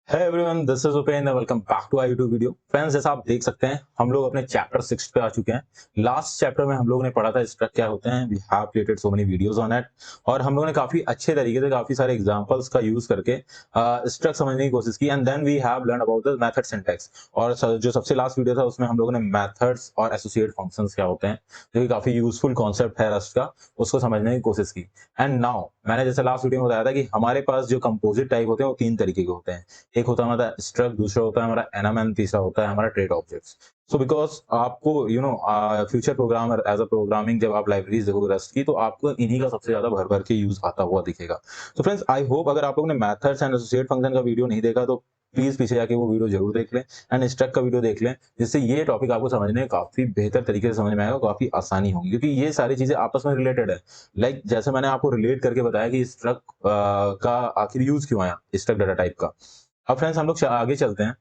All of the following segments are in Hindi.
है everyone, this is Upendra. Welcome back to our YouTube video. Friends, जैसा आप देख सकते हैं हम लोग अपने चैप्टर 6 पे आ चुके हैं। लास्ट चैप्टर में हम लोगों ने पढ़ा था स्ट्रक्ट क्या होते हैं। We have created so many videos on it और हम लोगों ने काफी अच्छे तरीके से काफी सारे एग्जांपल्स का यूज करके स्ट्रक्ट समझने की कोशिश की and then we have learn about the method syntax. और जो सबसे लास्ट वीडियो था उसमें हम लोगों ने मेथड्स और एसोसिएट फंक्शंस क्या होते हैं, जो कि काफी यूजफुल कॉन्सेप्ट है रस्ट का, उसको समझने की कोशिश की। एंड नाउ मैंने जैसे लास्ट वीडियो में बताया था कि हमारे पास जो कंपोजिट टाइप होते हैं वो 3 तरीके के होते हैं। एक होता है हमारा स्ट्रक्ट, दूसरा होता है हमारा एनम एंड तीसरा होता है हमारा ट्रेड ऑब्जेक्ट्स। सो बिकॉज आपको future programmer as a programming जब आप लाइब्रेरीज देखोगे रस्ट की, तो आपको इन्हीं का सबसे ज्यादा भर भर के यूज आता हुआ दिखेगा। तो फ्रेंड्स, आई होप अगर आप लोगों ने मेथड्स एंड एसोसिएट फंक्शन का वीडियो नहीं देखा तो प्लीज पीछे जाके वो वीडियो जरूर देख लें एंड स्ट्रक्ट का वीडियो देख लें, जिससे ये टॉपिक आपको समझने में काफी बेहतर तरीके से समझ में आएगा, काफी आसानी होगी, क्योंकि ये सारी चीजें आपस में रिलेटेड है। जैसे मैंने आपको रिलेट करके बताया कि स्ट्रक्ट का आखिर यूज क्यों आया, स्ट्रक्ट डाटा टाइप का। अब फ्रेंड्स, हम लोग आगे चलते हैं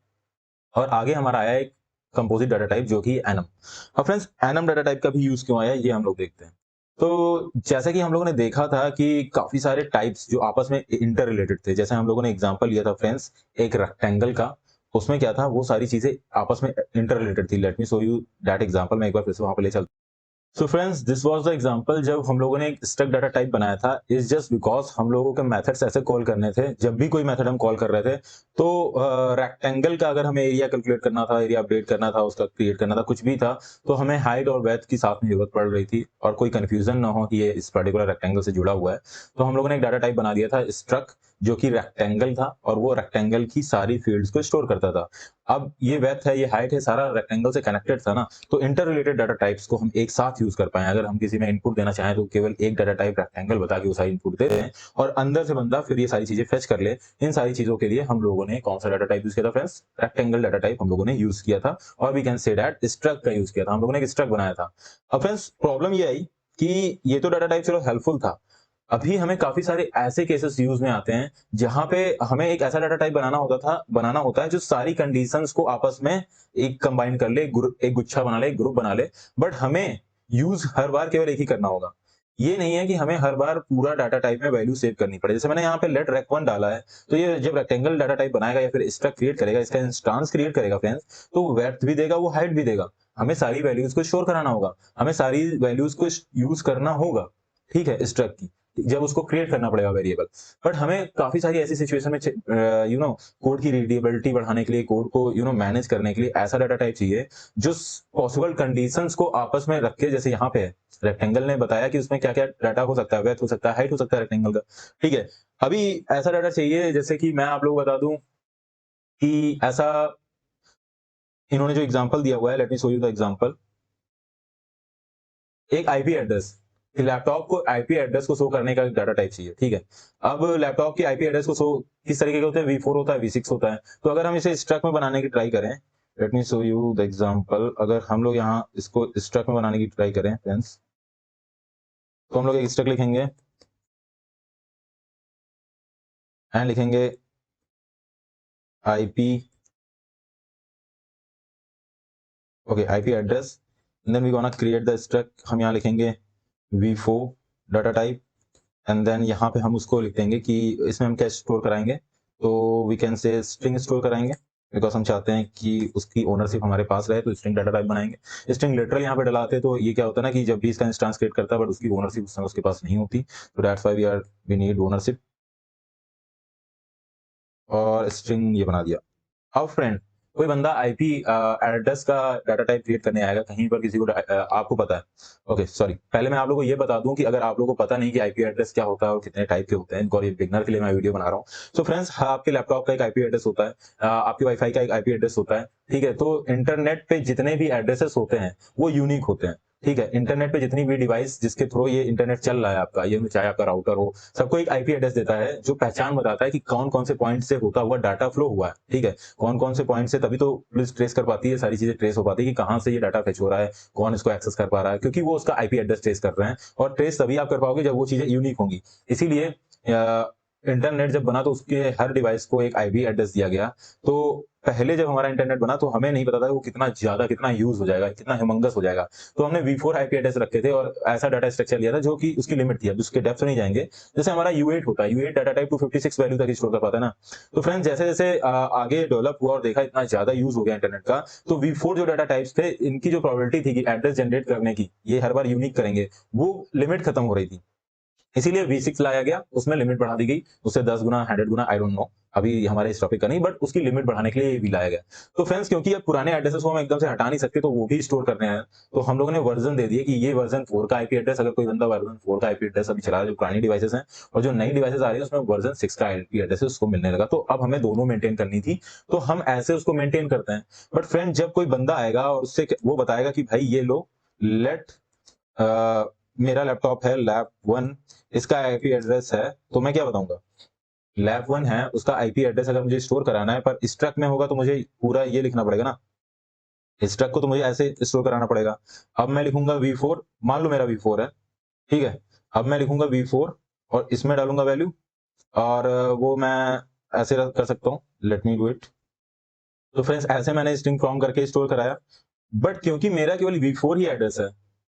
और आगे हमारा आया एक कंपोजिट डाटा टाइप जो कि एनम। अब फ्रेंड्स, एनम डाटा टाइप का भी यूज क्यों आया ये हम लोग देखते हैं। तो जैसे कि हम लोगों ने देखा था कि काफी सारे टाइप्स जो आपस में इंटर रिलेटेड थे, जैसे हम लोगों ने एग्जांपल लिया था फ्रेंड्स एक रेक्टेंगल का। उसमें क्या था, वो सारी चीजें आपस में इंटर रिलेटेड थी। Let me show you that example. मैं एक बार फिर से वहां पे ले चलता। So friends, this was the example जब हम लोगों ने एक स्ट्रक्ट डाटा टाइप बनाया था। इज जस्ट बिकॉज हम लोगों के मेथड्स ऐसे कॉल करने थे, जब भी कोई मेथड हम कॉल कर रहे थे तो रेक्टेंगल का अगर हमें एरिया कैलकुलेट करना था, एरिया अपडेट करना था, उसका क्रिएट करना था, कुछ भी था, तो हमें हाइट और वेथ की साथ में जरूरत पड़ रही थी और कोई कंफ्यूजन ना हो कि ये इस पर्टिकुलर रेक्टेंगल से जुड़ा हुआ है। तो हम लोगों ने एक डाटा टाइप बना दिया था स्ट्रक्ट, जो कि रेक्टेंगल था और वो रेक्टेंगल की सारी फील्ड्स को स्टोर करता था। अब ये वेथ है, ये हाइट है, सारा रेक्टेंगल से कनेक्टेड था ना, तो इंटर रिलेटेड डाटा टाइप्स को हम एक साथ यूज कर पाए। अगर हम किसी में इनपुट देना चाहें तो केवल एक डाटा टाइप रेक्टेंगल बता के वो सारी इनपुट दे दें और अंदर से बंदा फिर ये सारी चीजें फेच कर ले। इन सारी चीजों के लिए हम लोगों ने कौन सा डाटा टाइप यूज किया था फ्रेंड्स? रेक्टेंगल डाटा टाइप हम लोगों ने यूज किया था, और we can say that struct का यूज किया था। हम लोगों ने एक स्ट्रक्ट बनाया था। अब फ्रेंड्स, प्रॉब्लम ये आई कि ये तो डाटा टाइप चलो हेल्पफुल था, अभी हमें काफी सारे ऐसे केसेस यूज में आते हैं जहां पे हमें एक ऐसा डाटा टाइप बनाना होता है जो सारी कंडीशंस को आपस में एक कंबाइन कर ले, एक गुच्छा बना ले, एक ग्रुप बना ले। बट हमें यूज हर बार केवल एक ही करना होगा। ये नहीं है कि हमें हर बार पूरा डाटा टाइप में वैल्यू सेव करनी पड़े। जैसे मैंने यहाँ पे लेट रेक 1 डाला है, तो ये जब रेक्टेंगल डाटा टाइप बनाएगा या फिर स्ट्रक्ट क्रिएट करेगा, इसका इंस्टांस क्रिएट करेगा फ्रेंड्स, तो वो वेथ भी देगा, वो हाइट भी देगा। हमें सारी वैल्यूज को स्टोर कराना होगा, हमें सारी वैल्यूज को यूज करना होगा, ठीक है, स्ट्रक्ट की, जब उसको क्रिएट करना पड़ेगा वेरिएबल। बट हमें काफी सारी ऐसी सिचुएशन में कोड की रीडेबिलिटी बढ़ाने के लिए, कोड को मैनेज करने के लिए ऐसा डाटा टाइप चाहिए जो पॉसिबल कंडीशंस को आपस में रख के, जैसे यहाँ पे है रेक्टेंगल ने बताया कि उसमें क्या क्या डाटा हो सकता है, वेथ हो सकता है, हाइट हो सकता है रेक्टेंगल का, ठीक है। अभी ऐसा डाटा चाहिए, जैसे कि मैं आप लोग बता दूं कि ऐसा इन्होंने जो एग्जांपल दिया हुआ है, let me show you the example. एक आईपी एड्रेस, लैपटॉप को आईपी एड्रेस को शो करने का डाटा टाइप चाहिए, ठीक है। अब लैपटॉप की आईपी एड्रेस को शो किस तरीके के होते हैं? V4 होता है, V6 होता है। तो अगर हम इसे स्ट्रक्ट में बनाने की ट्राई करें, let me show you the example. अगर हम लोग यहाँ इसको स्ट्रक्ट में बनाने की ट्राई करें फ्रेंड्स, तो हम लोग एक स्ट्रक्ट लिखेंगे एंड लिखेंगे IP, okay, IP address, then we gonna create the struct. हम यहाँ लिखेंगे V4 data type and then यहाँ पे हम उसको लिख देंगे कि इसमें हम क्या स्टोर कराएंगे। तो we can say string store कराएंगे, बिकॉज हम चाहते हैं कि उसकी ओनरशिप हमारे पास रहे, तो स्ट्रिंग डाटा टाइप बनाएंगे। स्ट्रिंग लिटरल यहाँ पे डलाते हैं, तो ये क्या होता है ना कि जब भी इसका इंस्टांस क्रिएट करता है बट उसकी ओनरशिप उस समय उसके पास नहीं होती, तो that's why we need ownership, और स्ट्रिंग ये बना दिया। अब फ्रेंड, कोई बंदा आईपी एड्रेस का डाटा टाइप क्रिएट करने आएगा कहीं पर, किसी को आपको पता है, ओके सॉरी, पहले मैं आप लोगों को ये बता दूं कि अगर आप लोगों को पता नहीं कि आईपी एड्रेस क्या होता है और कितने टाइप के होते हैं, और ये बिगनर के लिए मैं वीडियो बना रहा हूँ। सो फ्रेंड्स, आपके लैपटॉप का एक आईपी एड्रेस होता है, आपके वाईफाई का एक आईपी एड्रेस होता है, ठीक है। तो इंटरनेट पे जितने भी एड्रेसेस होते हैं वो यूनिक होते हैं, ठीक है। इंटरनेट पे जितनी भी डिवाइस जिसके थ्रू ये इंटरनेट चल रहा है आपका, ये चाहे आपका राउटर हो, सबको एक आईपी एड्रेस देता है जो पहचान बताता है कि कौन कौन से पॉइंट से होता हुआ डाटा फ्लो हुआ है, ठीक है। कौन कौन से पॉइंट से, तभी तो पुलिस ट्रेस कर पाती है, सारी चीजें ट्रेस हो पाती है कि कहाँ से ये डाटा फेच हो रहा है, कौन इसको एक्सेस कर पा रहा है, क्योंकि वो उसका आईपी एड्रेस ट्रेस कर रहे हैं। और ट्रेस तभी आप कर पाओगे जब वो चीजें यूनिक होंगी। इसीलिए इंटरनेट जब बना तो उसके हर डिवाइस को एक आईपी एड्रेस दिया गया। तो पहले जब हमारा इंटरनेट बना तो हमें नहीं पता था वो कितना ज्यादा, कितना यूज हो जाएगा, कितना ह्यूमंगस हो जाएगा। तो हमने V4 आईपी एड्रेस रखे थे और ऐसा डाटा स्ट्रक्चर लिया था जो कि उसकी लिमिट थी, अब उसके डेप्थ नहीं जाएंगे। जैसे हमारा U8 होता है, U8 डाटा टाइप 256 वैल्यू तक स्टोर कर पाता है ना। तो फ्रेंड्स जैसे जैसे आगे डेवलप हुआ और देखा इतना ज्यादा यूज हो गया इंटरनेट का, तो V4 जो डाटा टाइप्स थे इनकी जो प्रोबेबिलिटी थी कि एड्रेस जनरेट करने की, ये हर बार यूनिक करेंगे, वो लिमिट खत्म हो रही थी। इसीलिए V6 लाया गया, उसमें लिमिट बढ़ा दी गई, उससे 10 गुना 100 गुना, आई डोंट नो, अभी हमारे इस टॉपिक का नहीं, बट उसकी लिमिट बढ़ाने के लिए ये भी लाया गया। तो फ्रेंड्स क्योंकि अब पुराने एड्रेसेस को हम एकदम से हटा नहीं सकते, तो वो भी स्टोर करने हैं, तो हम लोगों ने वर्जन दे दिए कि ये वर्जन 4 का आईपी एड्रेस, अगर कोई बंदा वर्जन 4 का आईपी एड्रेस अभी चला रहा है, जो पुरानी डिवाइसेस हैं, और जो नई डिवाइसेस आ रही है उसमें वर्जन 6 का आईपी एड्रेस उसको मिलने लगा। तो अब हमें दोनों मेंटेन करनी थी, तो हम ऐसे उसको मेंटेन करते हैं। बट फ्रेंड जब कोई बंदा आएगा और उससे वो बताएगा कि भाई ये लो, लेट मेरा लैपटॉप है लैब 1, इसका आईपी एड्रेस है, तो मैं क्या बताऊंगा? लैब 1 है, उसका आईपी एड्रेस अगर मुझे स्टोर कराना है, पर स्ट्रक्ट में होगा तो मुझे पूरा ये लिखना पड़ेगा ना, स्ट्रक्ट को तो मुझे ऐसे स्टोर कराना पड़ेगा। अब मैं लिखूंगा V4, मान लो मेरा V4 है, ठीक है। अब मैं लिखूंगा V4 और इसमें डालूंगा वैल्यू, और वो मैं ऐसे कर सकता हूँ, लेट मी डू इट। तो फ्रेंड्स ऐसे मैंने स्ट्रिंग फॉर्म करके स्टोर कराया। बट क्योंकि मेरा केवल V4 ही एड्रेस है,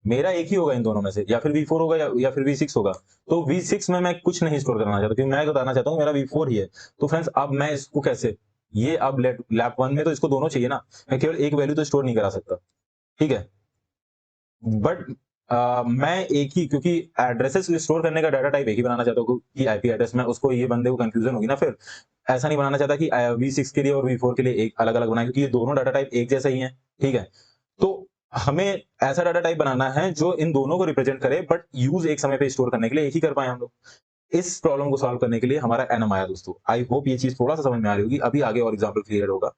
मेरा एक ही होगा इन दोनों में से, या फिर V4 होगा या फिर V6 होगा, तो V6 में मैं कुछ नहीं स्टोर करना चाहता, क्योंकि मैं बताना चाहता हूँ मेरा V4 ही है। तो फ्रेंड्स अब मैं इसको कैसे, ये अब लैब 1 में तो इसको दोनों चाहिए ना, मैं केवल एक वैल्यू तो स्टोर नहीं करा सकता, ठीक है। बट मैं एक ही, क्योंकि एड्रेसेस स्टोर करने का डाटा टाइप एक ही बनाना चाहता हूँ कि आईपी एड्रेस में, उसको ये बंदे को कंफ्यूजन होगी ना, फिर ऐसा नहीं बनाना चाहता कि V6 के लिए और V4 के लिए एक अलग अलग बनाए, क्योंकि ये दोनों डाटा टाइप एक जैसा ही है, ठीक है। तो हमें ऐसा डाटा टाइप बनाना है जो इन दोनों को रिप्रेजेंट करे, बट यूज एक समय पे स्टोर करने के लिए एक ही कर पाए हम लोग। इस प्रॉब्लम को सॉल्व करने के लिए हमारा एनम आया दोस्तों। आई होप ये चीज थोड़ा सा समझ में आ रही होगी, अभी आगे और एग्जांपल क्लियर होगा।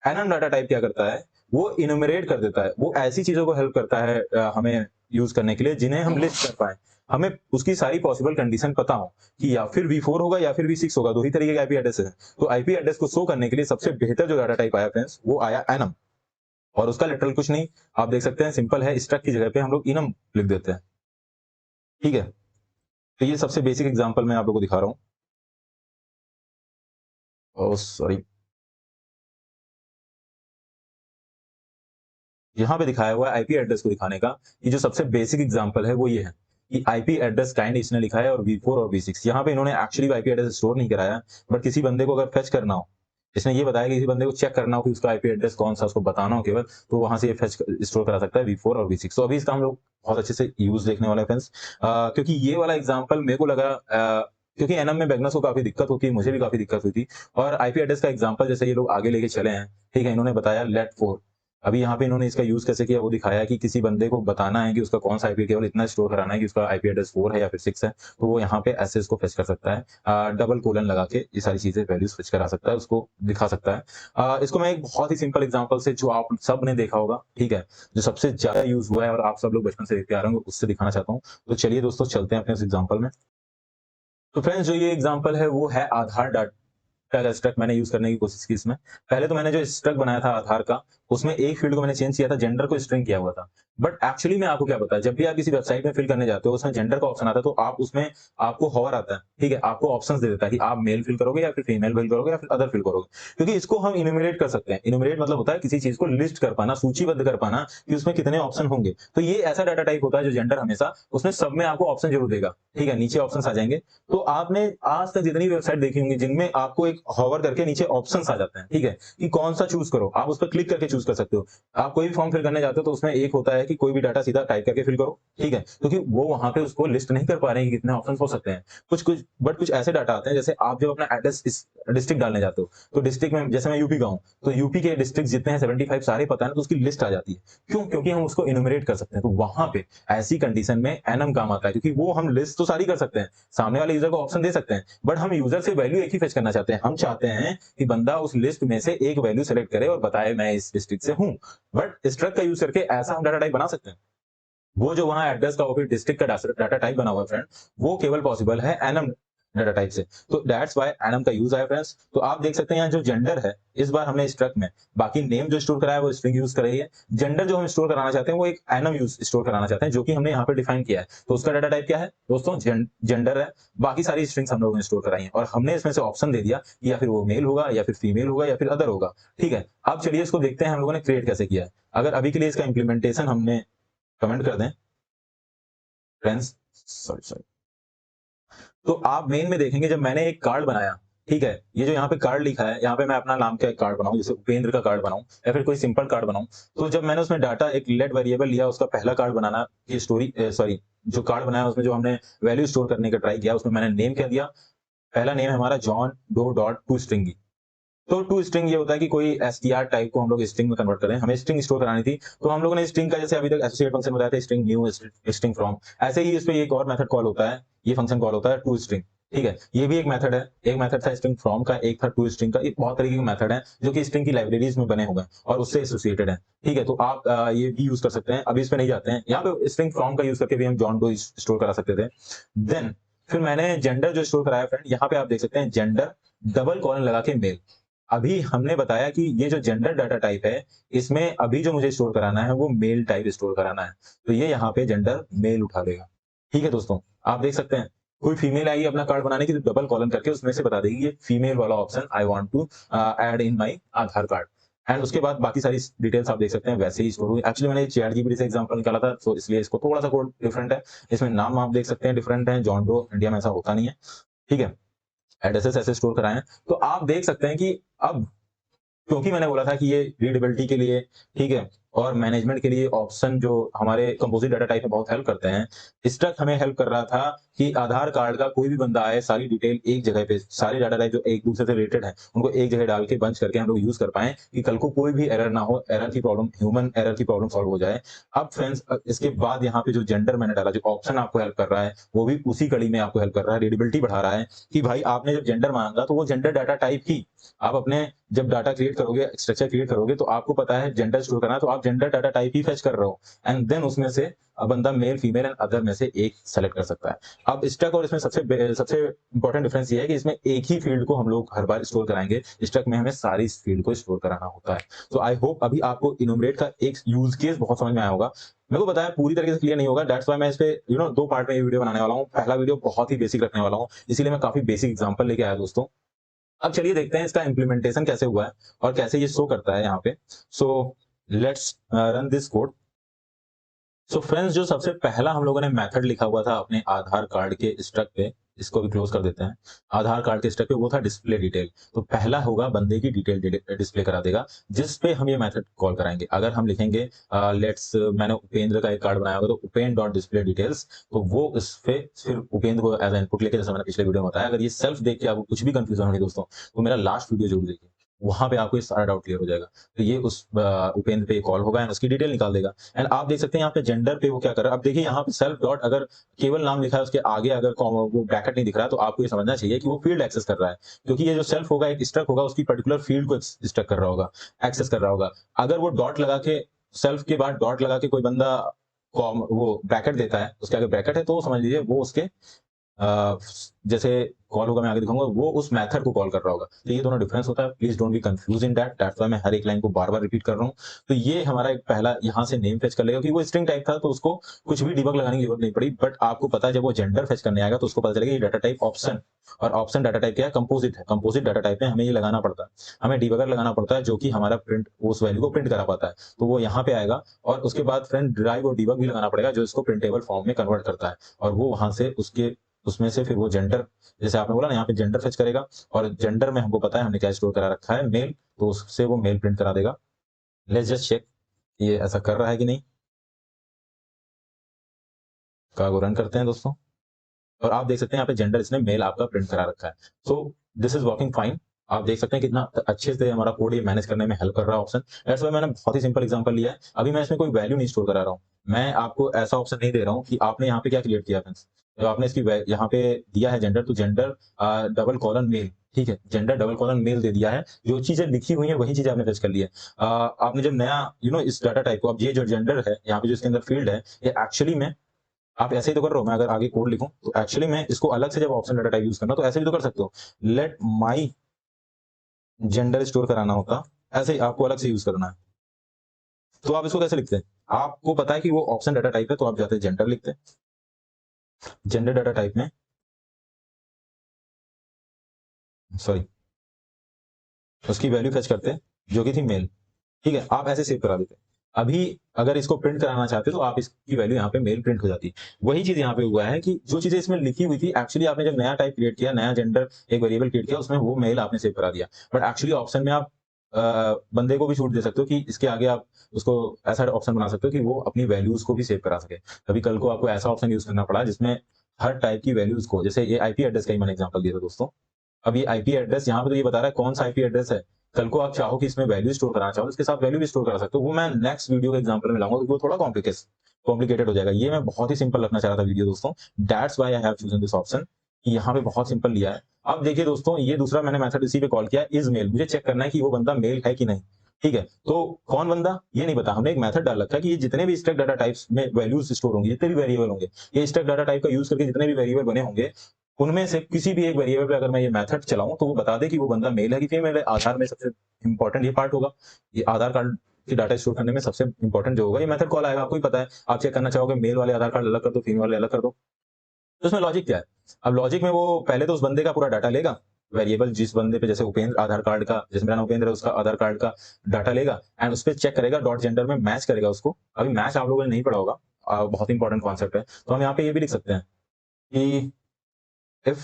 एनम डाटा टाइप क्या करता है, वो इनुमरेट कर देता है, वो ऐसी चीजों को हेल्प करता है हमें यूज करने के लिए जिन्हें हम लिस्ट कर पाए, हमें उसकी सारी पॉसिबल कंडीशन पता हो कि या फिर V4 होगा या फिर V6 होगा, दो ही तरीके के आईपी एड्रेस है। तो आईपी एड्रेस को शो करने के लिए सबसे बेहतर जो डाटा टाइप आया फ्रेंड्स, वो आया एनम। और उसका लिटरल कुछ नहीं, आप देख सकते हैं, सिंपल है, स्ट्रक्ट की जगह पे हम लोग इनम लिख देते हैं, ठीक है। तो ये सबसे बेसिक एग्जांपल मैं आप लोगों को दिखा रहा हूँ। ओह सॉरी, यहाँ पे दिखाया हुआ है आईपी एड्रेस को दिखाने का, ये जो सबसे बेसिक एग्जांपल है वो ये है कि आईपी एड्रेस काइंड इसने लिखा है, और V4 और V6 यहाँ पे इन्होंने एक्चुअली आईपी एड्रेस स्टोर नहीं कराया, बट किसी बंदे को अगर फेच करना हो, इसने ये बताया कि किसी बंदे को चेक करना हो कि उसका आईपी एड्रेस कौन सा, उसको बताना हो केवल, तो वहां से ये फेच स्टोर करा सकता है V4 और V6। तो अभी इसका हम लोग बहुत अच्छे से यूज देखने वाले हैं फ्रेंड्स, क्योंकि ये वाला एग्जाम्पल मेरे को लगा, क्योंकि एनम में बिगनर्स को काफी दिक्कत होती है, मुझे भी काफी दिक्कत हुई थी, और आईपी एड्रेस का एग्जांपल जैसे ये लोग आगे लेके चले हैं, ठीक है, इन्होंने बताया लेट 4। अभी यहाँ पे इन्होंने इसका यूज कैसे किया वो दिखाया कि किसी बंदे को बताना है कि उसका कौन सा आईपी, केवल इतना स्टोर कराना है कि उसका आईपी एड्रेस 4 है या फिर 6 है, तो वो यहाँ पे ऐसे इसको फेच कर सकता है, डबल कोलन लगा के ये सारी चीजें वैल्यूज फेच करा सकता है, उसको दिखा सकता है। इसको मैं एक बहुत ही सिंपल एग्जांपल से, जो आप सब ने देखा होगा, ठीक है, जो सबसे ज्यादा यूज हुआ है और आप सब लोग बचपन से देखते आ रहे होंगे, उससे दिखाना चाहता हूँ। तो चलिए दोस्तों चलते हैं अपने उस एग्जाम्पल में। तो फ्रेंड्स जो ये एग्जांपल है वो है आधार डाटा का स्ट्रक्ट मैंने यूज करने की कोशिश की इसमें। पहले तो मैंने जो स्ट्रक्ट बनाया था आधार का, उसमें एक फील्ड को मैंने चेंज किया था, जेंडर को स्ट्रिंग किया हुआ था। बट एक्चुअली में आपको क्या पता है, जब भी आप किसी वेबसाइट में फिल करने जाते हो, उसमें जेंडर का ऑप्शन आता है, तो आप उसमें, आपको हॉवर आता है, ठीक है, आपको ऑप्शंस दे देता है कि आप मेल फिल करोगे या फिर फीमेल फिल करोगे या फिर अदर फिल करोगे, क्योंकि इसको हम इनुमरेट कर सकते हैं। इनुमरेट मतलब होता है किसी चीज को लिस्ट कर पाना, सूचीबद्ध कर पाना कि उसमें कितने ऑप्शन होंगे। तो ये ऐसा डाटा टाइप होता है जो जेंडर हमेशा उसमें सब में आपको ऑप्शन जरूर देगा, ठीक है, नीचे ऑप्शन आ जाएंगे। तो आपने आज तक जितनी वेबसाइट देखी होंगी जिनमें आपको एक हॉवर करके नीचे ऑप्शंस आ जाते हैं, ठीक है, कि कौन सा चूज करो, आप उस पर क्लिक करके चूज कर सकते हो। आप कोई भी फॉर्म फिल करने जाते हो तो उसमें एक होता है कि कोई भी डाटा सीधा टाइप करके फिल करो, ठीक है, क्योंकि वो वहां पे उसको लिस्ट नहीं कर पा रहे हैं कि कितने ऑप्शन हो सकते हैं। कुछ कुछ बट कुछ ऐसे डाटा आते हैं, जैसे आप जब अपना एड्रेस इस डिस्ट्रिक्ट डालने जाते हो, तो डिस्ट्रिक्ट में, जैसे मैं यूपी का हूं, तो यूपी के डिस्ट्रिक्ट जितने हैं 75 सारे पता है, तो उसकी लिस्ट आ जाती है। क्यों? क्योंकि हम उसको इनुमरेट कर सकते हैं। तो वहां पे ऐसी कंडीशन में एनम काम आता है, क्योंकि वो हम लिस्ट तो सारी कर सकते हैं, सामने वाले यूजर को ऑप्शन दे सकते हैं, बट हम यूजर से वैल्यू एक ही फेच करना चाहते हैं। हम चाहते हैं कि बंदा उस लिस्ट में से एक वैल्यू सेलेक्ट करे और बताए मैं इस डिस्ट्रिक्ट से हूं। बट स्ट्रक्ट का यूज करके ऐसा हम डाटा टाइप बना सकते हैं। वो जो वहां एड्रेस का और फिर डिस्ट्रिक्ट का डाटा टाइप बना हुआ है फ्रेंड, वो केवल पॉसिबल है एनम डाटा टाइप से। तो दैट्स व्हाई एनम का यूज है फ्रेंड्स। तो आप देख सकते हैं यहाँ जो जेंडर है इस बार हमने स्ट्रक्ट में, बाकी नेम जो स्टोर करा है वो स्ट्रिंग यूज कर रही है। जेंडर जो हम स्टोर कराना चाहते हैं वो एक एनम यूज स्टोर कराना चाहते हैं, जो कि हमने यहाँ पे डिफाइन किया है। तो उसका डाटा टाइप क्या है दोस्तों, जेंडर है। बाकी सारी स्ट्रिंग्स हम लोगों ने स्टोर कराई है और हमने इसमें से ऑप्शन दे दिया कि या फिर वो मेल होगा या फिर फीमेल होगा या फिर अदर होगा। ठीक है, अब चलिए इसको देखते हैं हम लोगों ने क्रिएट कैसे किया है। अगर अभी के लिए इसका इंप्लीमेंटेशन हमने कमेंट कर दें फ्रेंड्स, सॉरी सॉरी, तो आप मेन में देखेंगे जब मैंने एक कार्ड बनाया, ठीक है, ये जो यहाँ पे कार्ड लिखा है, यहाँ पे मैं अपना नाम का एक कार्ड बनाऊं, जैसे उपेंद्र का कार्ड बनाऊं या फिर कोई सिंपल कार्ड बनाऊं, तो जब मैंने उसमें डाटा एक लेट वेरिएबल लिया, उसका पहला कार्ड बनाना की स्टोरी, सॉरी, जो कार्ड बनाया उसमें जो हमने वैल्यू स्टोर करने का ट्राई किया, उसमें मैंने नेम क्या दिया, पहला नेम है हमारा जॉन डो डॉट टू स्ट्रिंगी। तो टू स्ट्रिंग ये होता है कि कोई एसटीआर टाइप को हम लोग स्ट्रिंग में कन्वर्ट करें, हमें स्ट्रिंग स्टोर करानी थी, तो हम लोगों ने स्ट्रिंग का जैसे अभी तक एसोसिएट फंक्शन बताया था, स्ट्रिंग न्यू, स्ट्रिंग फ्रॉम, ऐसे ही इस पे एक और मेथड कॉल होता है, ये फंक्शन कॉल होता है टू स्ट्रिंग। ठीक है, ये भी एक मेथड है, एक मेथड था स्ट्रिंग फ्रॉम का, एक था टू स्ट्रिंग का। ये बहुत तरीके के मेथड है जो कि स्ट्रिंग की लाइब्रेरीज में बने हुए हैं और उससे एसोसिएटेड है। ठीक है, तो आप ये भी यूज कर सकते हैं, अभी इस पे नहीं जाते हैं। यहाँ पे स्ट्रिंग फ्रॉम का यूज करके भी हम जॉन डो स्टोर करा सकते थे। देन फिर मैंने जेंडर जो स्टोर कराया फ्रेंड, यहाँ पे आप देख सकते हैं जेंडर डबल कॉलन लगा के मेल। अभी हमने बताया कि ये जो जेंडर डाटा टाइप है, इसमें अभी जो मुझे स्टोर कराना है वो मेल टाइप स्टोर कराना है, तो ये यहाँ पे जेंडर मेल उठा देगा। ठीक है दोस्तों, आप देख सकते हैं कोई फीमेल आएगी अपना कार्ड बनाने की, तो डबल कॉलन करके उसमें से बता देगी ये फीमेल वाला option I want to add in my Aadhaar card. And उसके बाद बाकी सारी डिटेल्स आप देख सकते हैं वैसे ही स्टोर हुई। एक्चुअली मैंने चैट जीपीटी से एग्जांपल निकाला था, तो इसलिए इसको थोड़ा सा कोड डिफरेंट है, इसमें नाम आप देख सकते हैं डिफरेंट है, जॉन डो इंडिया में ऐसा होता नहीं है। ठीक है, एड्रेसेस ऐसे स्टोर कराए हैं, तो आप देख सकते हैं कि अब क्योंकि मैंने बोला था कि ये रीडेबिलिटी के लिए, ठीक है, और मैनेजमेंट के लिए ऑप्शन जो हमारे कंपोजिट डाटा टाइप में बहुत हेल्प करते हैं, स्ट्रक्ट हमें हेल्प कर रहा था कि आधार कार्ड का कोई भी बंदा आए, सारी डिटेल एक जगह पे, सारे डाटा टाइप जो एक दूसरे से रिलेटेड है उनको एक जगह डाल के बंच करके हम लोग यूज कर पाए कि कल को कोई भी एरर ना हो, एरर की प्रॉब्लम, ह्यूमन एरर की प्रॉब्लम सॉल्व हो जाए। अब फ्रेंड्स इसके बाद यहाँ पे जो जेंडर मैंने डाला, जो ऑप्शन आपको हेल्प कर रहा है वो भी उसी कड़ी में आपको हेल्प कर रहा है, रीडेबिलिटी बढ़ा रहा है कि भाई आपने जब जेंडर मांगा तो वो जेंडर डाटा टाइप ही आप अपने जब डाटा क्रिएट करोगे, स्ट्रक्चर क्रिएट करोगे, तो आपको पता है जेंडर स्टोर करना है, तो आप जेंडर डाटा टाइप ही फेच कर रहे हो, एंड देन उसमें से बंदा मेल फीमेल एंड अदर में से एक सेलेक्ट कर सकता है। अब स्ट्रक और इसमें सबसे इंपॉर्टेंट डिफरेंस ये है कि इसमें एक ही फील्ड को हम लोग हर बार स्टोर कराएंगे, स्ट्रक में हमें सारी फील्ड को स्टोर कराना होता है। तो आई होप अभी आपको इनुमरेट का एक यूज केस बहुत समझ में आया होगा। मेरे को बताया पूरी तरीके से क्लियर नहीं होगा, दैट्स व्हाई मैं इस पे दो पार्ट में ये वीडियो बनाने वाला हूँ। पहला वीडियो बहुत ही बेसिक रखने वाला हूँ, इसीलिए मैं काफी बेसिक एग्जांपल लेके आया दोस्तों। अब चलिए देखते हैं इसका इम्प्लीमेंटेशन कैसे हुआ है और कैसे ये शो करता है यहाँ पे। So let's run this code. So friends, जो सबसे पहला हम लोगों ने मेथड लिखा हुआ था अपने आधार कार्ड के स्ट्रक पे, इसको भी क्लोज कर देते हैं। आधार कार्ड के स्ट्रक पे वो था डिस्प्ले डिटेल, तो पहला होगा बंदे की डिटेल डिस्प्ले करा देगा, जिस पे हम ये मेथड कॉल कराएंगे। अगर हम लिखेंगे लेट्स, मैंने उपेंद्र का एक कार्ड बनाया होगा, तो उपेंद्र डॉट डिस्प्ले डिटेल्स, तो वो इस पे फिर उपेंद्र को एज इनपुट लेके, जैसा मैंने पिछले वीडियो में बताया। अगर ये सेल्फ देख के आपको कुछ भी कंफ्यूजन होगी दोस्तों, तो मेरा लास्ट वीडियो जरूर देखिए, वहां पे आपको ये सारा डाउट क्लियर हो जाएगा। तो ये उस उपेंद्र पे कॉल होगा एंड उसकी डिटेल निकाल देगा। एंड आप देख सकते हैं यहाँ पे जेंडर पे वो क्या कर रहा है। अब देखिए यहाँ पे सेल्फ डॉट, अगर केवल नाम लिखा है उसके आगे अगर वो ब्रैकेट नहीं दिख रहा है, तो आपको ये समझना चाहिए कि वो फील्ड एक्सेस कर रहा है, क्योंकि ये जो सेल्फ होगा एक स्ट्रक होगा, उसकी पर्टिकुलर फील्ड को स्ट्रक कर रहा होगा, एक्सेस कर रहा होगा। अगर वो डॉट लगा के, सेल्फ के बाद डॉट लगा के कोई बंदा वो ब्रैकेट देता है, उसके आगे ब्रैकेट है, तो समझ लीजिए वो उसके जैसे कॉल होगा, मैं आगे दिखाऊंगा, वो उस मेथड को कॉल कर रहा होगा। तो ये दोनों डिफरेंस होता है, please don't be confuse in that's why मैं हर एक लाइन को बार बार रिपीट कर रहा हूँ। तो ये हमारा एक पहला यहाँ से नेम फेच कर लेगा, कि वो स्ट्रिंग टाइप था तो उसको कुछ भी डिबग लगाने की जरूरत नहीं पड़ी। बट आपको पता है जब वो जेंडर फेच करने आएगा तो उसको पता चलेगा ये डाटा टाइप ऑप्शन, और ऑप्शन डाटा टाइप क्या है, कंपोजिट है। कंपोजिट डाटा टाइप में हमें ये लगाना पड़ता है, हमें डिबगर लगाना पड़ता है, जो कि हमारा प्रिंट उस वैल्यू को प्रिंट करा पाता है। तो वो यहाँ पे आएगा, और उसके बाद फ्रेंड ड्राइव और डिबग भी लगाना पड़ेगा, जो इसको प्रिंटेबल फॉर्म में कन्वर्ट करता है। और वो वहां से उसके उसमें से फिर वो जेंडर, जैसे आपने बोला ना, यहाँ पे जेंडर फेच करेगा, और जेंडर में हमको पता है हमने क्या स्टोर करा रखा है, मेल, तो उससे वो मेल प्रिंट करा देगा। लेट्स जस्ट चेक ये ऐसा कर रहा है कि नहीं। को रन करते हैं दोस्तों, और आप देख सकते हैं यहाँ पे जेंडर इसने मेल आपका प्रिंट करा रखा है। So this is working fine. आप देख सकते हैं कितना अच्छे से हमारा कोड ये मैनेज करने में हेल्प कर रहा है ऑप्शन। दैट्स व्हाई मैंने बहुत ही सिंपल एग्जांपल लिया है। अभी मैं इसमें कोई वैल्यू नहीं स्टोर करा रहा हूँ, मैं आपको ऐसा ऑप्शन नहीं दे रहा हूँ कि आपने यहाँ पे क्या क्रिएट किया फ्रेंड्स, तो आपने इसकी यहाँ पे दिया है जेंडर, तो जेंडर डबल कॉलन मेल, ठीक है, जेंडर डबल कॉलन मेल दे दिया है। जो चीजें लिखी हुई है वही चीजें आपने फेच कर ली है। आपने जब नया इस डाटा टाइप को, अब ये जो जेंडर है यहाँ पे जो इसके अंदर फील्ड है, ये एक्चुअली में आप ऐसे ही तो कर रहे हो, मैं अगर आगे कोड लिखूं तो एक्चुअली मैं इसको अलग से जब ऑप्शन डाटा टाइप यूज करना तो ऐसे भी तो कर सकते हो, लेट माई जेंडर स्टोर कराना होता, ऐसे ही आपको अलग से यूज करना है। तो आप इसको कैसे लिखते हैं, आपको पता है कि वो ऑप्शन डाटा टाइप है तो आप जाते हैं जेंडर लिखते हैं, जेंडर डाटा टाइप में सॉरी उसकी वैल्यू फेच करते हैं जो कि थी मेल, ठीक है, आप ऐसे सेव करा देते हैं। अभी अगर इसको प्रिंट कराना चाहते हो तो आप इसकी वैल्यू यहाँ पे मेल प्रिंट हो जाती है। वही चीज यहाँ पे हुआ है कि जो चीजें इसमें लिखी हुई थी एक्चुअली आपने जब नया टाइप क्रिएट किया, नया जेंडर एक वेरिएबल क्रिएट किया, उसमें वो मेल आपने सेव करा दिया, बट एक्चुअली ऑप्शन में आप बंदे को भी छूट दे सकते हो कि इसके आगे आप उसको ऐसा ऑप्शन बना सकते हो कि वो अपनी वैल्यूज को भी सेव करा सके। कभी कल को आपको ऐसा ऑप्शन यूज करना पड़ा जिसमें हर टाइप की वैल्यूज को, जैसे ये आईपी एड्रेस का ही मैंने एग्जांपल दिया था दोस्तों, अब ये आईपी एड्रेस यहाँ पे तो ये बता रहा है कौन सा आईपी एड्रेस है, कल को आप चाहो कि इसमें वैल्यू स्टोर कराना चाहो इसके साथ वैल्यू भी स्टोर करा सकते हो, वो मैं नेक्स्ट वीडियो के एग्जांपल में लाऊंगा क्योंकि वो थोड़ा कॉम्प्लिकेटेड हो जाएगा। ये मैं बहुत ही सिंपल रखना चाह रहा था वीडियो दोस्तों, that's why I have chosen this option, यहाँ पे बहुत सिंपल लिया है। अब देखिए दोस्तों, ये दूसरा मैंने मेथड इसी पे कॉल किया इज मेल, मुझे चेक करना है कि वो बंदा मेल है कि नहीं, ठीक है, तो कौन बंदा ये नहीं पता, हमने एक मेथड डाल रखा है कि ये जितने भी स्टैक डाटा टाइप्स में वैल्यूज स्टोर होंगी, जितने भी वेरिएबल होंगे, ये स्टैक डाटा टाइप का यूज करके जितने भी वेरिएबल बने होंगे उनमें से किसी भी एक वेरिएबल पे अगर मैं ये मेथड चलाऊं तो वो बता दे कि वो बंदा मेल है कि फीमेल है। आधार में सबसे इंपॉर्टेंट ये पार्ट होगा, ये आधार कार्ड की डाटा स्टोर करने में सबसे इंपॉर्टेंट जो होगा ये मेथड कॉल आएगा, आपको ही पता है, आप चेक करना चाहोगे मेल वाले आधार कार्ड अलग कर दो, फीमेल वाले अलग कर दो, तो उसमें लॉजिक क्या है, अब लॉजिक में वो पहले तो उस बंदे का पूरा डाटा लेगा, वेरिएबल जिस बंदे पे, जैसे उपेंद्र आधार कार्ड का, जैसे मेरा नाम उपेंद्र है, उसका आधार कार्ड का डाटा लेगा एंड उस पर चेक करेगा, डॉट जेंडर में मैच करेगा उसको। अभी मैच आप लोगों ने नहीं पढ़ा होगा, बहुत इंपॉर्टेंट कॉन्सेप्ट है, तो हम यहाँ पे ये भी लिख सकते हैं कि इफ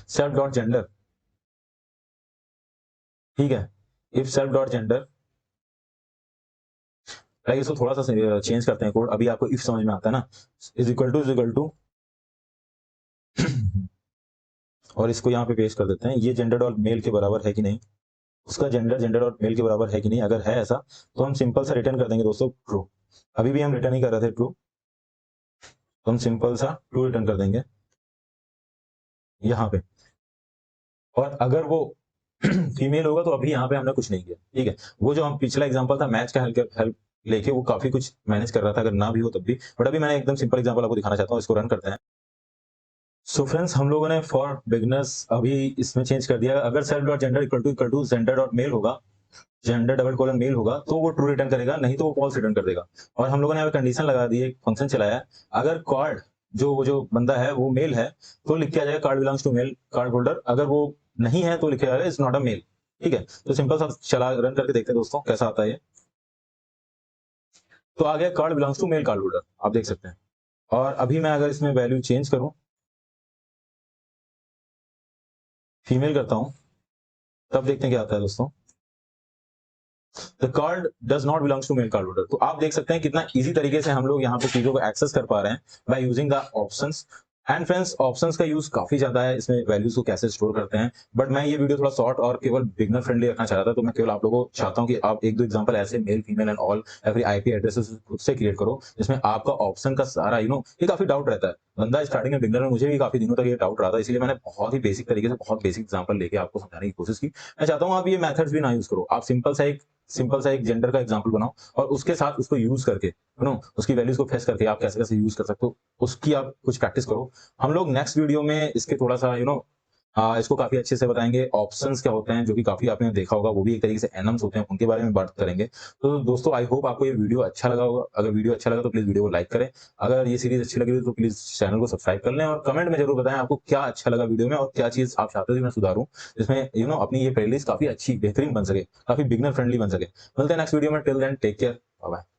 सेल्फ डॉट जेंडर, ठीक है, if self dot gender, like इसको थोड़ा सा चेंज करते हैं कोड, अभी आपको इफ समझ में आता है ना, इज इक्वल टू और इसको यहाँ पे पेश कर देते हैं, ये जेंडर और मेल के बराबर है कि नहीं, उसका जेंडर जेंडर और मेल के बराबर है कि नहीं, अगर है ऐसा तो हम सिंपल सा रिटर्न कर देंगे दोस्तों ट्रू, अभी भी हम रिटर्न ही कर रहे थे ट्रू, तो हम सिंपल सा ट्रू रिटर्न कर देंगे यहाँ पे, और अगर वो फीमेल होगा तो अभी यहाँ पे हमने कुछ नहीं किया, ठीक है, वो जो हम पिछला एग्जांपल था मैच का हेल्प लेके वो काफी कुछ मैनेज कर रहा था, अगर ना भी हो तब भी, बट अभी मैंने एकदम सिंपल एग्जांपल आपको दिखाना चाहता हूँ, इसको रन करते हैं। सो फ्रेंड्स, हम लोगों ने फॉर बिगनर्स अभी इसमें चेंज कर दिया, अगर self dot gender equal to gender dot male होगा, जेंडर डबल कोलन मेल होगा तो वो ट्रू रिटर्न करेगा, नहीं तो वो फॉल्स रिटर्न कर देगा। और हम लोगों ने यहाँ पे कंडीशन लगा दी है, एक फंक्शन चलाया है, अगर कार्ड जो बंदा है वो मेल है तो लिख के आ जाएगा card belongs to male card holder, अगर वो नहीं है तो लिखे जाएगा इज नॉट अ मेल, ठीक है। तो सिंपल सा चला रन करके देखते हैं दोस्तों कैसा आता है ये, तो आ गया card belongs to male card holder, आप देख सकते हैं। और अभी मैं अगर इसमें वैल्यू चेंज करूं, फीमेल करता हूं, तब देखते हैं क्या आता है दोस्तों, the card does not belongs to male card holder. तो आप देख सकते हैं कितना इजी तरीके से हम लोग यहाँ पे चीजों को एक्सेस कर पा रहे हैं by using the options. And friends, options का यूज काफी ज्यादा है, इसमें वैल्यूज को कैसे स्टोर करते हैं, बट मैं ये वीडियो थोड़ा शॉर्ट और केवल बिगनर फ्रेंडली रखना चाह रहा था, तो मैं केवल आप लोगों को चाहता हूँ कि आप एक दो एग्जांपल ऐसे मेल फीमेल एंड ऑल या फिर आईपी एड्रेसेस खुद से क्रिएट करो जिसमें आपका ऑप्शन का सारा ये काफी डाउट रहता है, बंदा स्टार्टिंग में बिगनर में, मुझे भी काफी दिनों तक ये डाउट रहा था, इसलिए मैंने बहुत ही बेसिक तरीके से बहुत बेसिक एग्जांपल लेके आपको समझाने की कोशिश की। मैं चाहता हूँ आप ये मेथड्स भी ना यूज करो, आप सिंपल सा एक जेंडर का एग्जांपल बनाओ और उसके साथ उसको यूज करके उसकी वैल्यूज को फेच करके आप कैसे कैसे यूज कर सकते हो उसकी आप कुछ प्रैक्टिस करो। हम लोग नेक्स्ट वीडियो में इसके थोड़ा सा इसको काफी अच्छे से बताएंगे, ऑप्शंस क्या होते हैं जो कि काफी आपने देखा होगा, वो भी एक तरीके से एनम्स होते हैं, उनके बारे में बात करेंगे। तो दोस्तों आई होप आपको ये वीडियो अच्छा लगा होगा, अगर वीडियो अच्छा लगा तो प्लीज वीडियो को लाइक करें, अगर ये सीरीज अच्छी लगी तो प्लीज चैनल को सब्सक्राइब कर लें और कमेंट में जरूर बताएं आपको क्या अच्छा लगा वीडियो में और क्या चीज आप चाहते हो मैं सुधारूं, जिसमें अपनी ये प्लेलिस्ट काफी अच्छी बेहतरीन बन सके, काफी बिगनर फ्रेंडली बन सके। मिलते हैं नेक्स्ट वीडियो में, till then take care, bye bye.